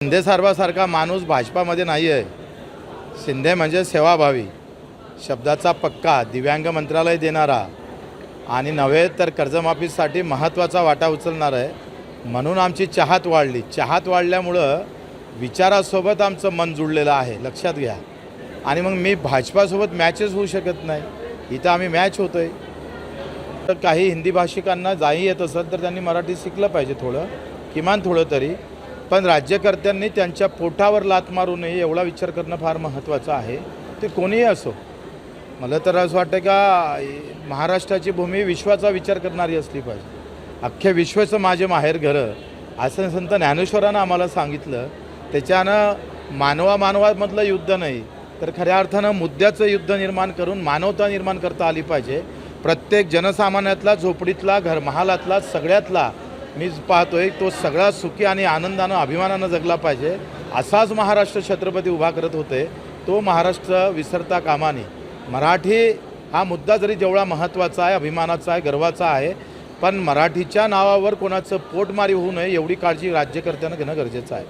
शिंदे साहेबासारखा माणूस भाजपामध्ये नाही आहे। शिंदे म्हणजे सेवाभावी, शब्दाचा पक्का, दिव्यांग मंत्रालय देणारा आणि नव्हे तर कर्जमाफीसाठी महत्त्वाचा वाटा उचलणार आहे। म्हणून आमची चाहत वाढली। चाहत वाढल्यामुळं विचारासोबत आमचं मन जुळलेलं आहे, लक्षात घ्या। आणि मग मी भाजपासोबत मॅचच होऊ शकत नाही। इथं आम्ही मॅच होतो आहे। तर काही हिंदी भाषिकांना जाही येत असेल तर त्यांनी मराठी शिकलं पाहिजे, थोडं किमान थोडं तरी। पण राज्यकर्त्यांनी त्यांच्या पोटावर लाथ मारू नये एवढा विचार करणं फार महत्त्वाचं आहे, ते कोणीही असो। मला तर असं वाटतं का महाराष्ट्राची भूमी विश्वाचा विचार करणारी असली पाहिजे। अख्ख्या विश्वाचं माझे माहेर घरं असं संत ज्ञानेश्वरानं आम्हाला सांगितलं। त्याच्यानं मानवामधलं युद्ध नाही तर खऱ्या अर्थानं मुद्द्याचं युद्ध निर्माण करून मानवता निर्माण करता आली पाहिजे। प्रत्येक जनसामान्यातला, झोपडीतला, घरमहालातला, सगळ्यातला मी पाहतोय तो सगळा सुखी आणि आनंदानं अभिमानानं जगला पाहिजे। असाच महाराष्ट्र छत्रपती उभा करत होते, तो महाराष्ट्र विसरता कामा नये। मराठी हा मुद्दा जरी जेवढा महत्त्वाचा आहे, अभिमानाचा आहे, गर्वाचा आहे, पण मराठीच्या नावावर कोणाचं पोटमारी होऊ नये एवढी काळजी राज्यकर्त्यांना घेणं गरजेचं आहे।